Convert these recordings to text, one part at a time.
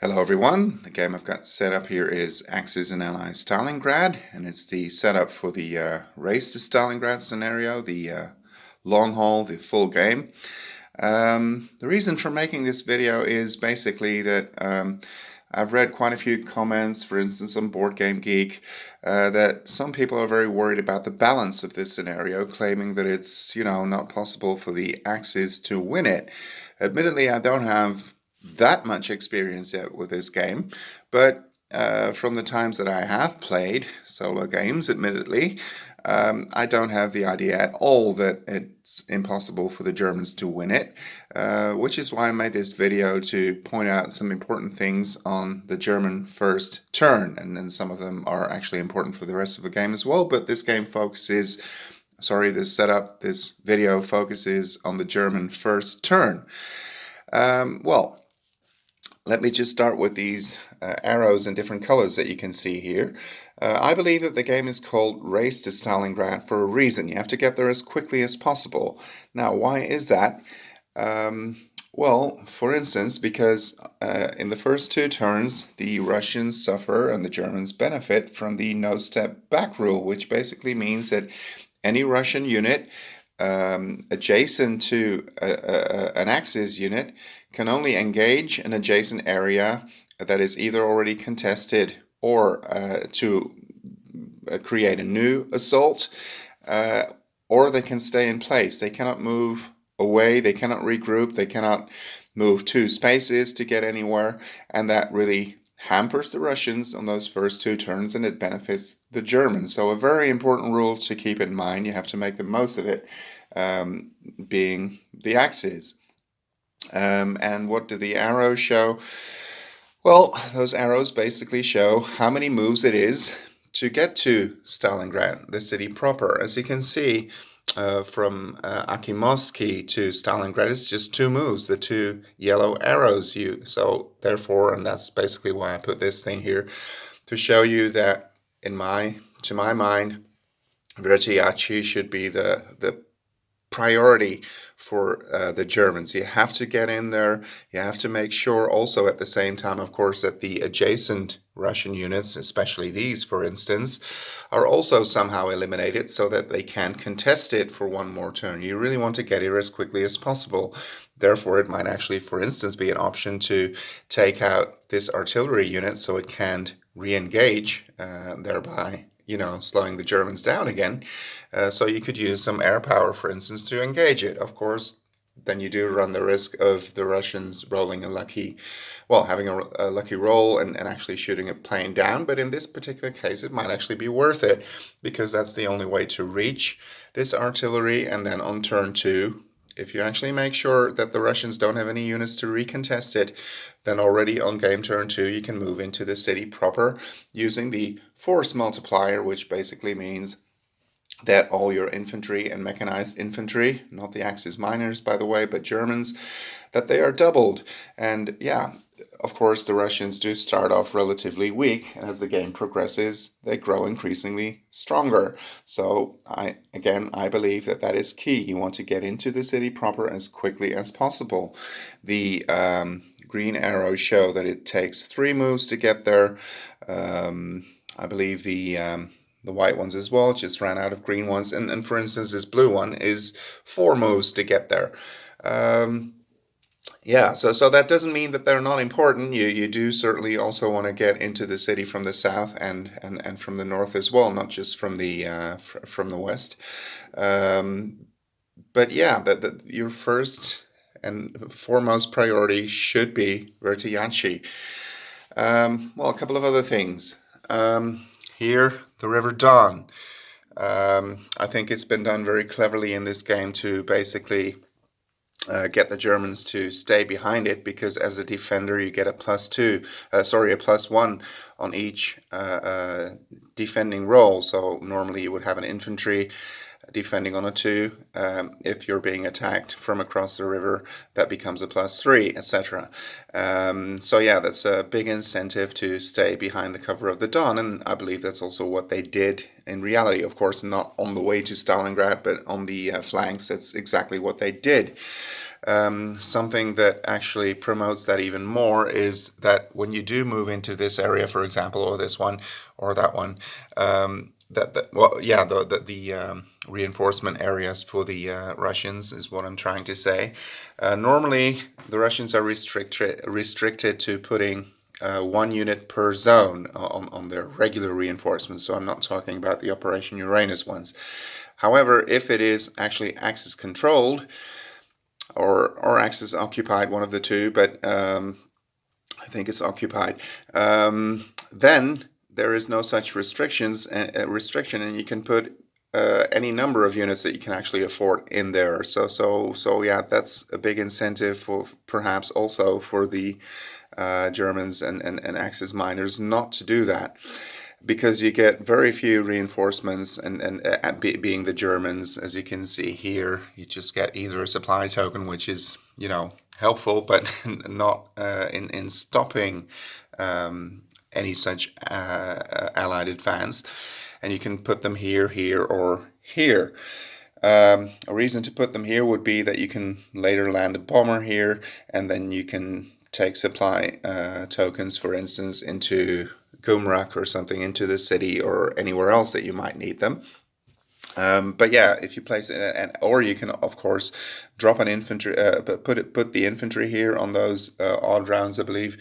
Hello everyone, the game I've got set up here is Axis and Allies Stalingrad, and it's the setup for the race to Stalingrad scenario, the long haul, the full game. The reason for making this video is basically that I've read quite a few comments, for instance on Board Game Geek, that some people are very worried about the balance of this scenario, claiming that it's, not possible for the Axis to win it. Admittedly, I don't have that much experience yet with this game, but from the times that I have played solo games, admittedly, I don't have the idea at all that it's impossible for the Germans to win it, which is why I made this video to point out some important things on the German first turn, and then some of them are actually important for the rest of the game as well, but this video focuses on the German first turn. Well, let me just start with these arrows in different colors that you can see here. I believe that the game is called Race to Stalingrad for a reason. You have to get there as quickly as possible. Now, why is that? Well, for instance, because in the first two turns, the Russians suffer and the Germans benefit from the no step back rule, which basically means that any Russian unit adjacent to an Axis unit can only engage an adjacent area that is either already contested or to create a new assault, or they can stay in place. They cannot move away, they cannot regroup, they cannot move two spaces to get anywhere, and that really hampers the Russians on those first two turns, and it benefits the Germans. So a very important rule to keep in mind. You have to make the most of it, being the Axis. And what do the arrows show? Well, those arrows basically show how many moves it is to get to Stalingrad, the city proper. As you can see, from Akimoski to Stalingrad, it's just 2 moves, the 2 yellow arrows. So therefore, and that's basically why I put this thing here, to show you that to my mind, Vertiaci should be the priority for the Germans. You have to get in there. You have to make sure also at the same time, of course, that the adjacent Russian units, especially these, for instance, are also somehow eliminated so that they can contest it for one more turn. You really want to get here as quickly as possible. Therefore, it might actually, for instance, be an option to take out this artillery unit so it can't re-engage, thereby slowing the Germans down again. So you could use some air power, for instance, to engage it. Of course, then you do run the risk of the Russians having a lucky roll and actually shooting a plane down. But in this particular case, it might actually be worth it, because that's the only way to reach this artillery. And then on turn 2, if you actually make sure that the Russians don't have any units to recontest it, then already on game turn 2 you can move into the city proper using the force multiplier, which basically means that all your infantry and mechanized infantry, not the Axis miners by the way, but Germans, that they are doubled. And yeah, of course the Russians do start off relatively weak, and as the game progresses they grow increasingly stronger. So I believe that is key. You want to get into the city proper as quickly as possible. The green arrows show that it takes 3 moves to get there. I believe the white ones as well, just ran out of green ones, and for instance this blue one is 4 moves to get there. So that doesn't mean that they're not important. You do certainly also want to get into the city from the south and from the north as well, not just from the west. But yeah, your first and foremost priority should be Vertiaci. Well, a couple of other things. Here, the River Don. I think it's been done very cleverly in this game to basically get the Germans to stay behind it, because as a defender you get a +1 on each defending roll. So normally you would have an infantry defending on a 2. If you're being attacked from across the river, that becomes a +3, etc. So yeah, that's a big incentive to stay behind the cover of the Don, and I believe that's also what they did in reality. Of course, not on the way to Stalingrad, but on the flanks. That's exactly what they did. Something that actually promotes that even more is that when you do move into this area, for example, or this one or that one, the reinforcement areas for the Russians is what I'm trying to say. Normally, the Russians are restricted to putting 1 unit per zone on their regular reinforcements. So I'm not talking about the Operation Uranus ones. However, if it is actually Axis controlled or Axis occupied, one of the two, but I think it's occupied, then there is no such restriction, and you can put any number of units that you can actually afford in there. So yeah, that's a big incentive for perhaps also for the Germans and Axis miners not to do that, because you get very few reinforcements, and being the Germans, as you can see here, you just get either a supply token, which is, you know, helpful, but not in stopping any such Allied advance, and you can put them here, here, or here. A reason to put them here would be that you can later land a bomber here, and then you can take supply tokens, for instance, into Gumrak or something, into the city or anywhere else that you might need them. But yeah, if you place it, or you can of course drop an infantry, put the infantry here on those odd rounds, I believe.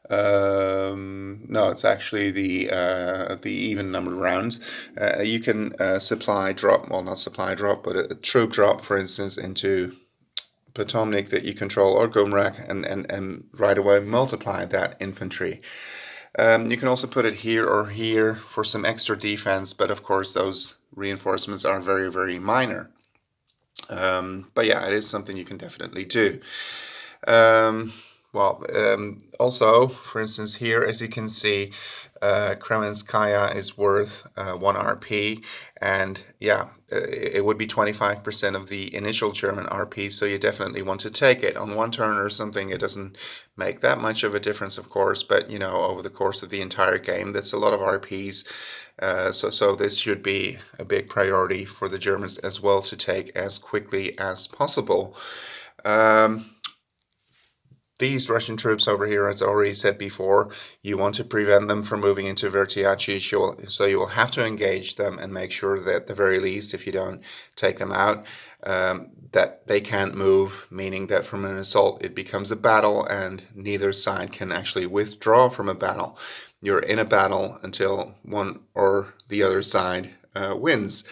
No, it's actually the even numbered rounds. You can supply drop, well, not supply drop, but a troop drop, for instance, into Potomnik that you control, or Gumrak, and right away multiply that infantry. You can also put it here or here for some extra defense, but of course those reinforcements are very, very minor. But yeah, it is something you can definitely do. Also, for instance, here, as you can see, Kremenskaya is worth 1 RP, and yeah, it would be 25% of the initial German RP, so you definitely want to take it. On one turn or something, it doesn't make that much of a difference, of course, but you know, over the course of the entire game, that's a lot of RPs. So this should be a big priority for the Germans as well to take as quickly as possible. These Russian troops over here, as I already said before, you want to prevent them from moving into Vertiachi, so you will have to engage them and make sure that at the very least, if you don't take them out, that they can't move, meaning that from an assault it becomes a battle and neither side can actually withdraw from a battle. You're in a battle until one or the other side wins.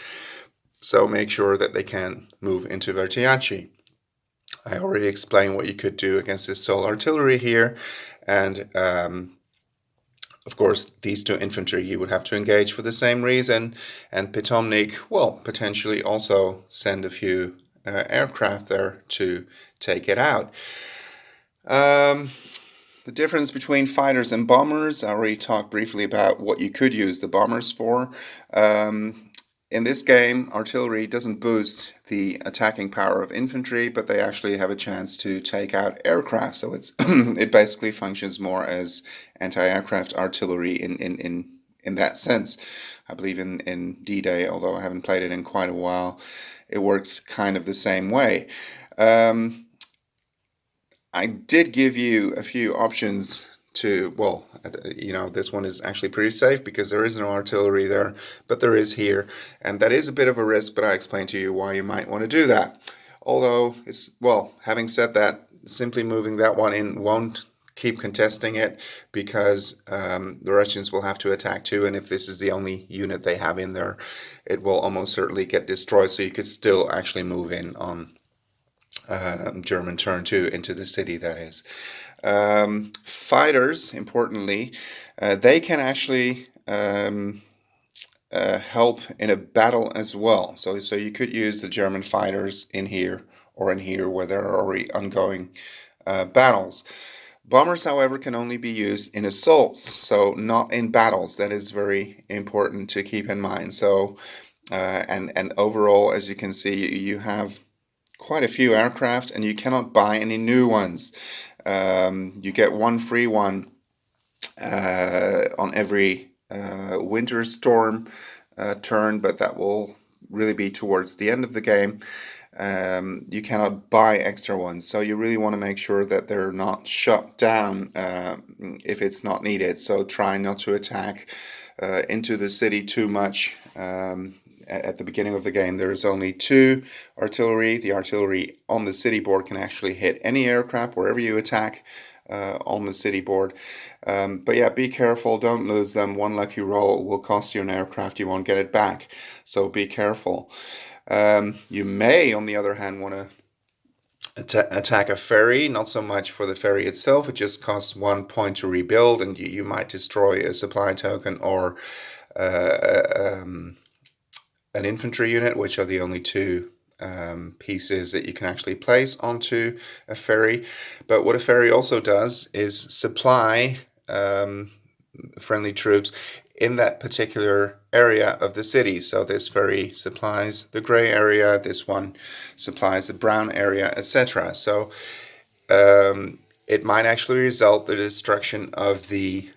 So make sure that they can't move into Vertiachi. I already explained what you could do against this sole artillery here, and of course these two infantry you would have to engage for the same reason, and Potomnik, well, potentially also send a few aircraft there to take it out. The difference between fighters and bombers, I already talked briefly about what you could use the bombers for. In this game, artillery doesn't boost the attacking power of infantry, but they actually have a chance to take out aircraft. So it's it basically functions more as anti-aircraft artillery in that sense. I believe in D-Day, although I haven't played it in quite a while, it works kind of the same way. I did give you a few options to, well, you know, this one is actually pretty safe because there is no artillery there, but there is here, and that is a bit of a risk, but I explained to you why you might want to do that. Although, having said that, simply moving that one in won't keep contesting it, because the Russians will have to attack too, and if this is the only unit they have in there, it will almost certainly get destroyed, so you could still actually move in on German turn 2 into the city, that is. Fighters, importantly, they can actually help in a battle as well. So you could use the German fighters in here or in here where there are already ongoing battles. Bombers, however, can only be used in assaults, so not in battles. That is very important to keep in mind. So, and overall, as you can see, you have quite a few aircraft, and you cannot buy any new ones. You get one free one on every winter storm turn, but that will really be towards the end of the game. You cannot buy extra ones. So you really want to make sure that they're not shut down if it's not needed. So try not to attack into the city too much. At the beginning of the game, there is only 2 artillery. The artillery on the city board can actually hit any aircraft wherever you attack on the city board. But yeah, be careful, don't lose them. One lucky roll will cost you an aircraft, you won't get it back. So be careful. You may, on the other hand, want to attack a ferry, not so much for the ferry itself, it just costs 1 point to rebuild, and you might destroy a supply token or an infantry unit, which are the only 2 pieces that you can actually place onto a ferry. But what a ferry also does is supply friendly troops in that particular area of the city. So this ferry supplies the gray area, this one supplies the brown area, etc. So it might actually result the destruction of the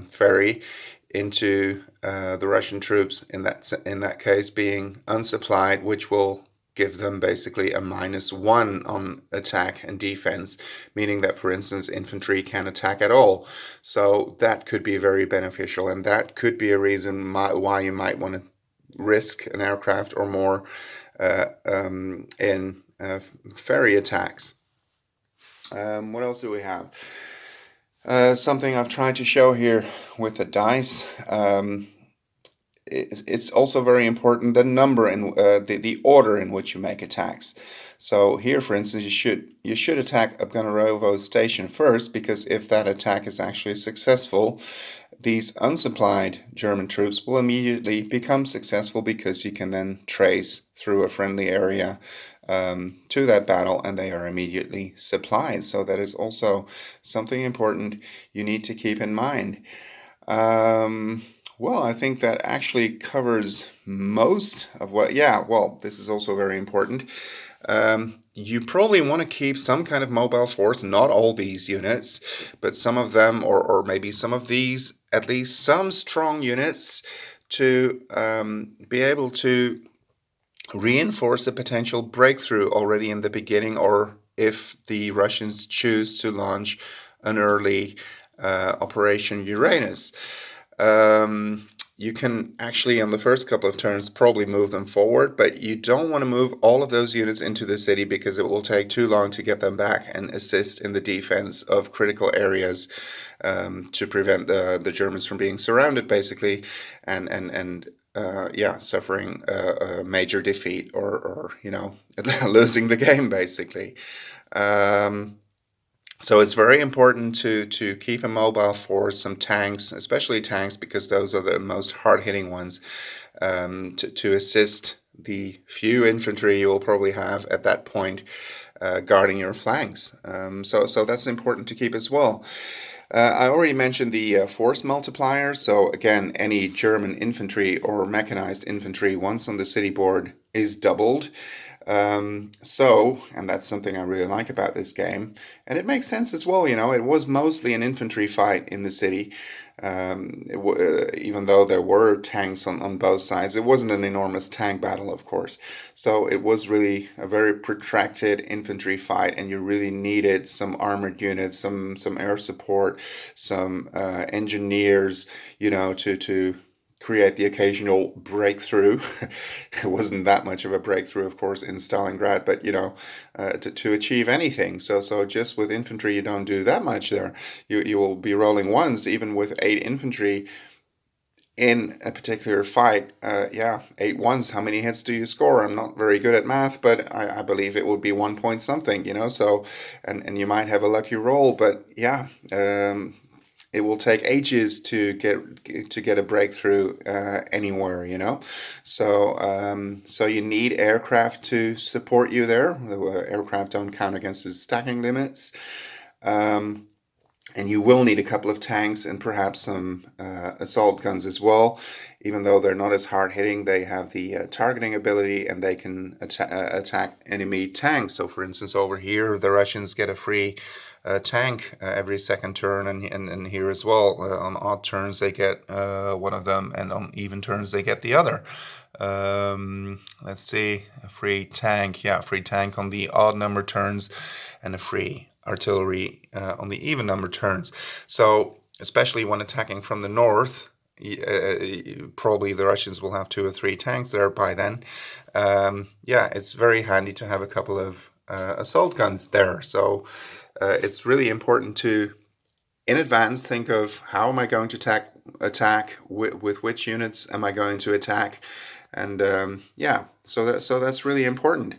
ferry into the Russian troops in that case being unsupplied, which will give them basically a -1 on attack and defense, meaning that, for instance, infantry can't attack at all. So that could be very beneficial, and that could be a reason why you might want to risk an aircraft or more in ferry attacks. What else do we have? Something I've tried to show here with the dice. It's also very important the number in the order in which you make attacks. So here, for instance, you should attack Upganovo station first, because if that attack is actually successful, these unsupplied German troops will immediately become successful, because you can then trace through a friendly area to that battle, and they are immediately supplied. So that is also something important you need to keep in mind. Well, I think that actually covers most of what, yeah, well, this is also very important. You probably want to keep some kind of mobile force, not all these units, but some of them, or maybe some of these, at least some strong units, to be able to reinforce a potential breakthrough already in the beginning, or if the Russians choose to launch an early Operation Uranus. You can actually, on the first couple of turns, probably move them forward, but you don't want to move all of those units into the city, because it will take too long to get them back and assist in the defense of critical areas, to prevent the Germans from being surrounded, basically, and suffering a major defeat, or losing the game, basically. So it's very important to keep a mobile force, some tanks, especially tanks, because those are the most hard-hitting ones, to assist the few infantry you will probably have at that point guarding your flanks. So that's important to keep as well. I already mentioned the force multiplier. So again, any German infantry or mechanized infantry once on the city board is doubled. And that's something I really like about this game. And it makes sense as well, it was mostly an infantry fight in the city. Even though there were tanks on both sides, it wasn't an enormous tank battle, of course. So it was really a very protracted infantry fight, and you really needed some armored units, some air support, some engineers, to create the occasional breakthrough. It wasn't that much of a breakthrough, of course, in Stalingrad, but to achieve anything. So just with infantry, you don't do that much there. You will be rolling ones, even with 8 infantry in a particular fight. 8 ones. How many hits do you score? I'm not very good at math, but I believe it would be 1 point something. So, and you might have a lucky roll, but yeah. It will take ages to get a breakthrough anywhere, So you need aircraft to support you there. The aircraft don't count against the stacking limits. And you will need a couple of tanks and perhaps some assault guns as well. Even though they're not as hard hitting, they have the targeting ability, and they can attack enemy tanks. So for instance, over here, the Russians get a free tank every second turn, and here as well. On odd turns they get one of them, and on even turns they get the other. Let's see, a free tank, yeah, free tank on the odd number turns, and a free artillery on the even number turns. So especially when attacking from the north, probably the Russians will have 2 or 3 tanks there by then. Yeah, it's very handy to have a couple of assault guns there. So it's really important to, in advance, think of how am I going to attack with which units am I going to attack, and yeah, so that's really important.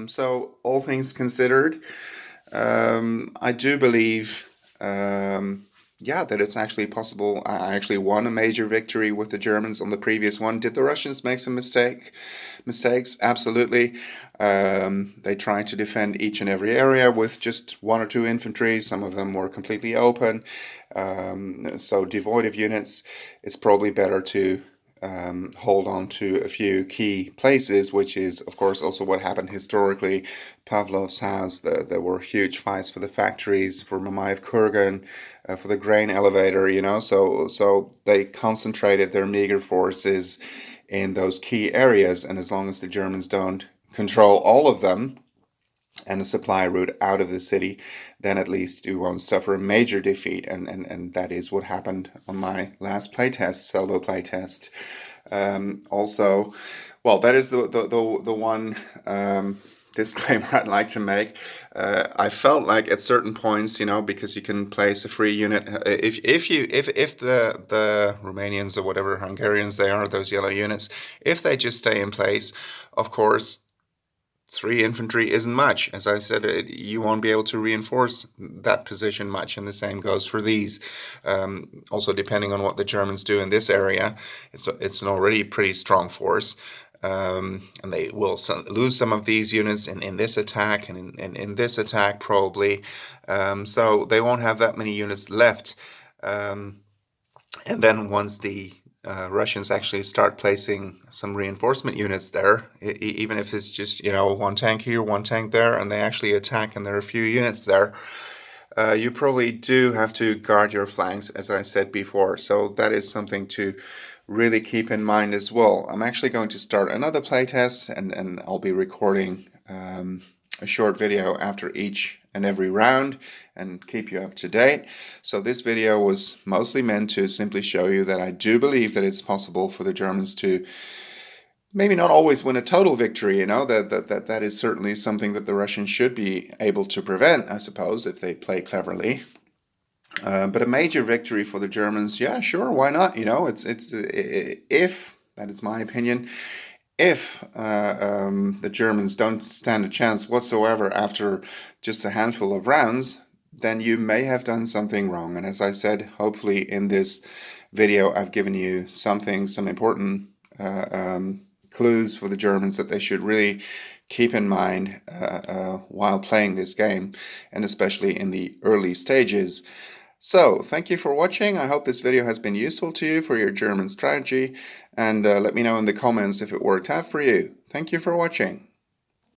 So all things considered, I do believe, yeah, that it's actually possible. I actually won a major victory with the Germans on the previous one. Did the Russians make some mistakes? Absolutely. They tried to defend each and every area with just 1 or 2 infantry. Some of them were completely open. So devoid of units, it's probably better to hold on to a few key places, which is, of course, also what happened historically. Pavlov's house, there were huge fights for the factories, for Mamayev Kurgan, for the grain elevator, you know, so they concentrated their meager forces in those key areas, and as long as the Germans don't control all of them and a supply route out of the city, then at least you won't suffer a major defeat, and that is what happened on my last playtest, solo playtest. Also, well, that is the one disclaimer I'd like to make. I felt like at certain points, you know, because you can place a free unit, if the Romanians or whatever Hungarians they are, those yellow units, if they just stay in place, of course 3 infantry isn't much. As I said, you won't be able to reinforce that position much, and the same goes for these. Also, depending on what the Germans do in this area, it's an already pretty strong force, and they will lose some of these units in this attack, and in this attack probably. So they won't have that many units left. And then once the Russians actually start placing some reinforcement units there, even if it's just, you know, 1 tank here, 1 tank there, and they actually attack and there are a few units there, you probably do have to guard your flanks, as I said before. So that is something to really keep in mind as well. I'm actually going to start another playtest, and I'll be recording a short video after each and every round and keep you up to date. So this video was mostly meant to simply show you that I do believe that it's possible for the Germans to maybe not always win a total victory, you know, that is certainly something that the Russians should be able to prevent, I suppose, if they play cleverly. But a major victory for the Germans, yeah, sure, why not? You know, it's if, that is my opinion, if the Germans don't stand a chance whatsoever after just a handful of rounds, then you may have done something wrong. And as I said, hopefully in this video I've given you some important clues for the Germans that they should really keep in mind while playing this game, and especially in the early stages. So, thank you for watching. I hope this video has been useful to you for your German strategy, and let me know in the comments if it worked out for you. Thank you for watching.